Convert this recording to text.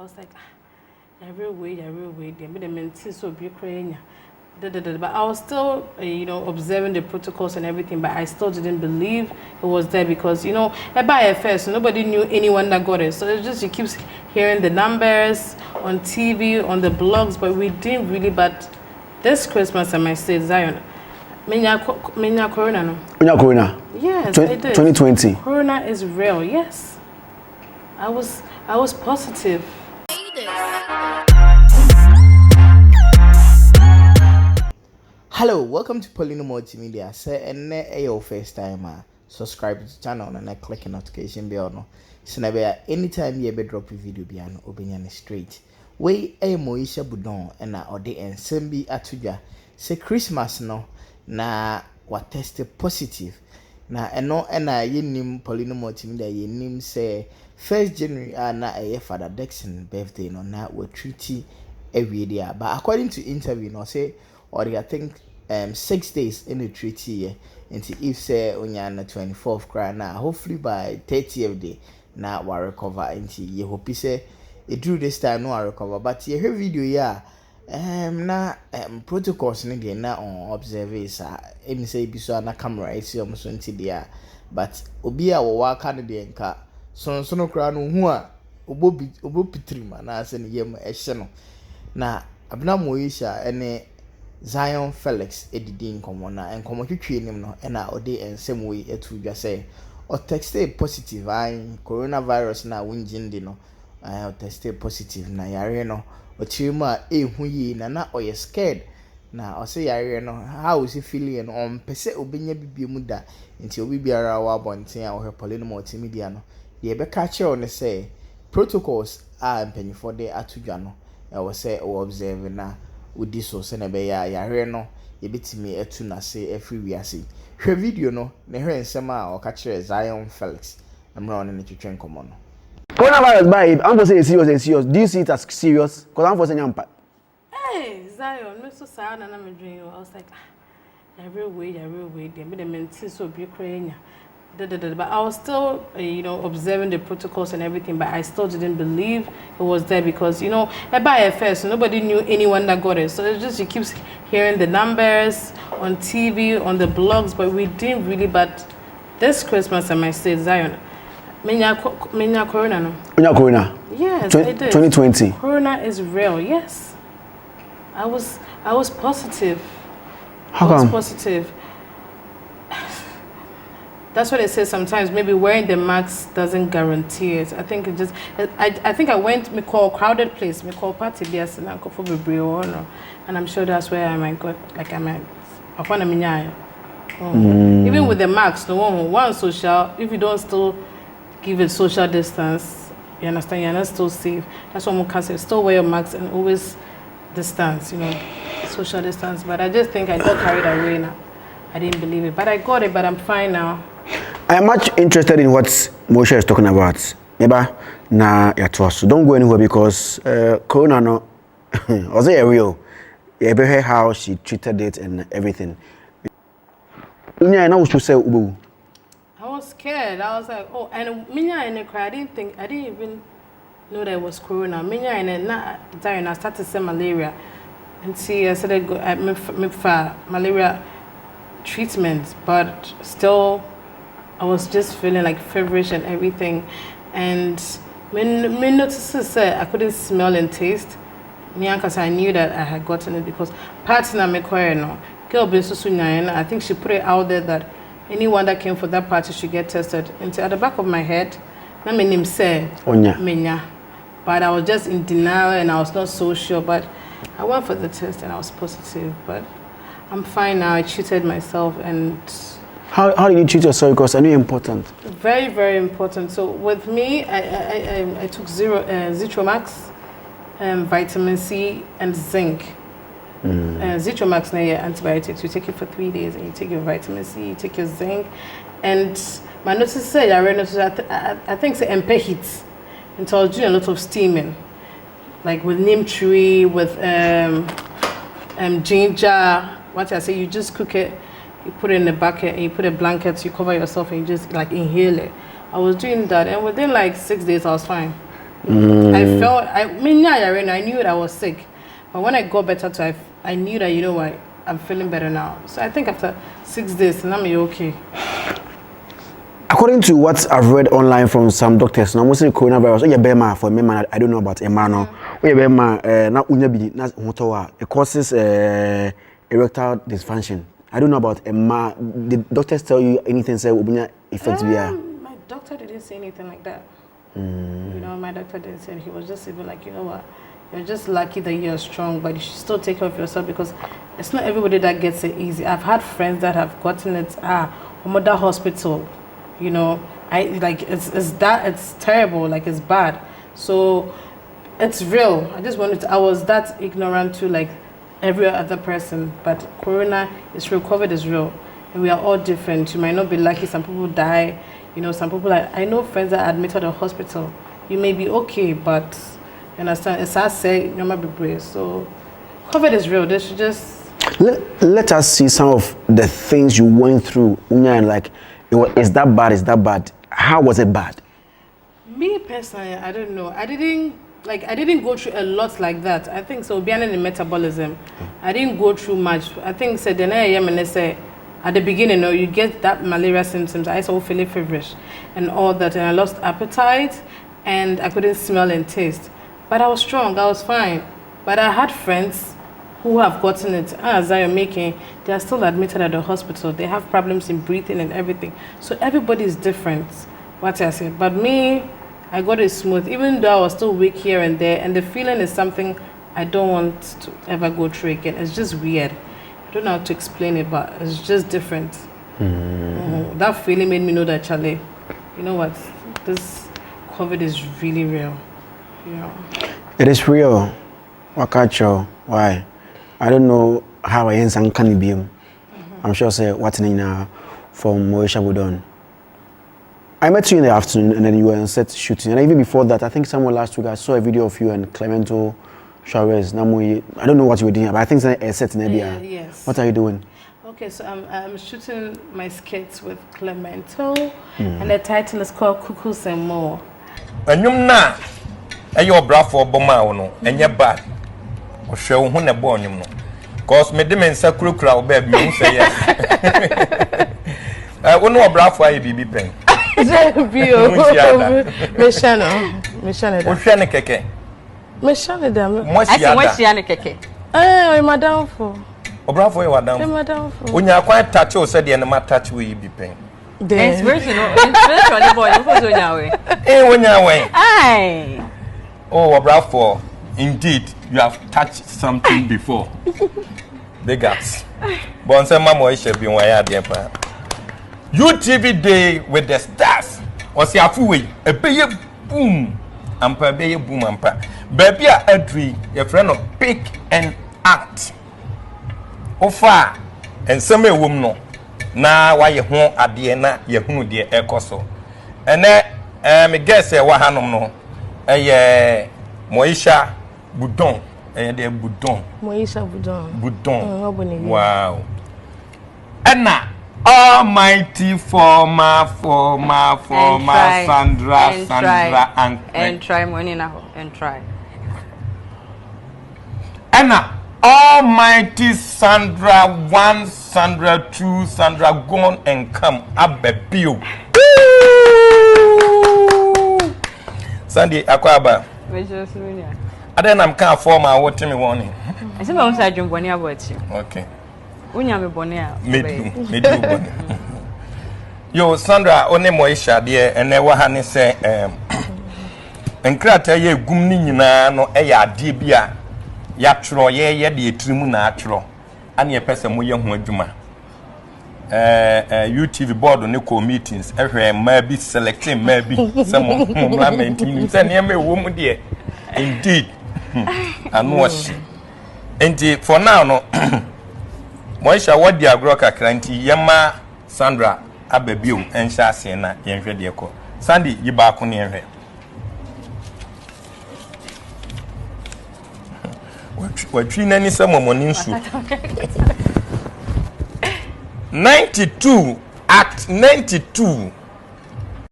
was like, every way, they made them so be crying. But I was still, observing the protocols and everything, but I still didn't believe it was there because, at first, nobody knew anyone that got it. So it's just, you keep hearing the numbers on TV, on the blogs, but we didn't really. But this Christmas, I might say, Zion, Menya corona, no? Menya corona? Yes, I did. 2020. Corona is real, yes. I was positive. Hello, welcome to Poleeno Multimedia. Say and your first time subscribe to the channel and click the notification bell no. So na be anytime you be drop a video bi an obenya straight. We Moesha budon na ode ensem bi atudwa. Say Christmas no na wa test positive. Na eno na yenim Poleeno Multimedia yenim say 1st January na Father Dixon birthday no na we treaty every day. But according to interview no say or I think 6 days in the treaty year until if say on the 24th cry now hopefully by 30th day now we recover until you hope say it drew this time no recover but you hear video yeah na protocols in there na on observers em say bi so na camera isi om so nti there but obi a wo waka ne de nka so no kra no hu a obo pitrima na ase ne yem ehye no na abna Moesha ene Zion Felix edidi nkomo na nkomo twetwe nim no na ode ensem we etu dwa say o tested positive an coronavirus na wunjindi no o tested positive na yare no o chirimu a ehu yi na o ye scared na o say yare no how is he feeling on pese obenya bibiemu da nti obi biara wa bonten a o he Poleeno Multimedia no ye be ka che on say protocols a mpanyifo de atudwa no e wo say o observe na udi so se na be ya yare no ye betimi etu na se every we ase hwe video no na hwe nsem a o ka kire Zion Felix amra on ne twetwe nkomo no Coronavirus by I'm for say serious. Do you see it as serious? Because I'm for saying nyampa. Hey, Zion, me so sad na me dream. I was like, every way, they made them so be crying. But I was still, observing the protocols and everything, but I still didn't believe it was there because, at first, nobody knew anyone that got it. So it's just, you keep hearing the numbers on TV, on the blogs, but we didn't really. But this Christmas, I might say, Zion, Menya corona, no? Menya corona? Yes, I did. 2020. Corona is real, yes. I was positive. How come? I was positive. That's what they say sometimes. Maybe wearing the mask doesn't guarantee it. I think it just. I think I went. Me call crowded place. Me call party bias and akufo-addo, and I'm sure that's where I might got. Like I might. Upon a minya. Even with the mask, no one social. If you don't still give it social distance, you understand. You're not still safe. That's what we can say. Still wear your mask and always distance. Social distance. But I just think I got carried away now. I didn't believe it, but I got it. But I'm fine now. I am much interested in what Moesha is talking about. Neba na yato so don't go anywhere because corona no was it real? You heard how she treated it and everything. I was scared. I was like, oh, and Minya in the crowd. I didn't even know that it was corona. Minya and I started to say malaria, and see I started go for malaria treatment, but still. I was just feeling like feverish and everything, and when notices I couldn't smell and taste, because I knew that I had gotten it because partner me no girl I think she put it out there that anyone that came for that party should get tested. And at the back of my head, my name said Menya, but I was just in denial and I was not so sure. But I went for the test and I was positive. But I'm fine now. I treated myself and. How did you treat yourself? Because I know important. Very, very important. So with me, I took C0r00na, vitamin C and zinc. C0r00na na antibiotics. You take it for 3 days, and you take your vitamin C, you take your zinc, and my nurses said I think say MP heat, and so I was doing a lot of steaming, like with neem tree, with ginger. What I say, you just cook it. You put it in a bucket and you put a blanket, you cover yourself and you just like inhale it. I was doing that and within like 6 days I was fine. I felt, I knew that I was sick. But when I got better, I knew that, you know what, I'm feeling better now. So I think after 6 days, I'm okay. According to what I've read online from some doctors, now mostly coronavirus, for me, I don't know about Emano. It causes erectile dysfunction. I don't know about Emma. Did doctors tell you anything? Say effects my doctor didn't say anything like that. You know, my doctor didn't say. He was just even like, you know what, you're just lucky that you're strong, but you should still take care of yourself because it's not everybody that gets it easy. I've had friends that have gotten it. Mother hospital. You know, it's terrible, like it's bad. So it's real. I was that ignorant to like every other person, but corona is real, COVID is real, and we are all different. You might not be lucky, some people die, you know, some people I know friends that are admitted to hospital. You may be okay, but you understand, it's as say you might be brave. So COVID is real. They should just let us see some of the things you went through, and like is that bad? How was it bad? Me personally, I don't know. I didn't go through a lot like that. I think so. Being in metabolism, I didn't go through much. I think said at the beginning, you get that malaria symptoms. I started feeling feverish and all that, and I lost appetite and I couldn't smell and taste. But I was strong. I was fine. But I had friends who have gotten it, as I am making, they are still admitted at the hospital. They have problems in breathing and everything. So everybody is different, what I said. But me, I got it smooth, even though I was still weak here and there. And the feeling is something I don't want to ever go through again. It's just weird. I don't know how to explain it, but it's just different. That feeling made me know that, Charlie, you know what, this COVID is really real. Yeah. It is real. Why? I don't know how I can be. I'm sure say what's in from Moesha Budon. I met you in the afternoon and then you were on set shooting. And even before that, I think somewhere last week I saw a video of you and Clemento Showers. I don't know what you were doing, but I think it's a set in India. Yes. What are you doing? Okay, so I'm shooting my skits with Clemento, and the title is called Cuckoos and More. And you na, your bra for Bomao, and your bad. Or show when a born, you know. Cause me demen sacro crowd, baby, say yes. I won't know a bra for a BB pen. Moesha keke. Moesha keke. Eh, madam for. Obra for you madam. Madam for. When you quite touch or said the enema touch will be pen. Inspirational boy, you for way. Eh, when you're away. Aye. Oh, Obra for. Indeed, you have touched something before. The gas. But some Moesha be why I dear. UTV Day with the stars. Or see a way, a bay boom, and per bay boom and per. Baby, a tree, a friend of pick and act. Ofa, and some woman no. Now, why you home at the end, you who dear ecoso. And then, I guess a wahanum no. A Moesha Budon, and a Budon. Moesha Budon. Budon. Wow. And now. Almighty former Sandra, and try money now and try. Anna, Almighty Sandra 1, Sandra 2, Sandra gone and come up the bill. Sandy Aquaba. I then I'm can't form our what me warning. I said, I'm saying, Bonnie about you. Okay. Unyame bonia me do bone. Yo Sandra one Moesha de ene wa ha ne se enkrata ye gum ni nyina no e ya ade bia ya tworo ye de etirimu na atworo ane ye pese mo ye ho adwuma UTV board ne co meetings ehwe ma bi selecting ma bi se mo movement ni se ne me wo mu de indeed anu wa shi enti for now no Moesha what the agro kakranti yema Sandra ababio ensha ase na yenhwe de ko Sandy yi ba ko ne yenhwe watwi nani samomoni nsu 92 act 92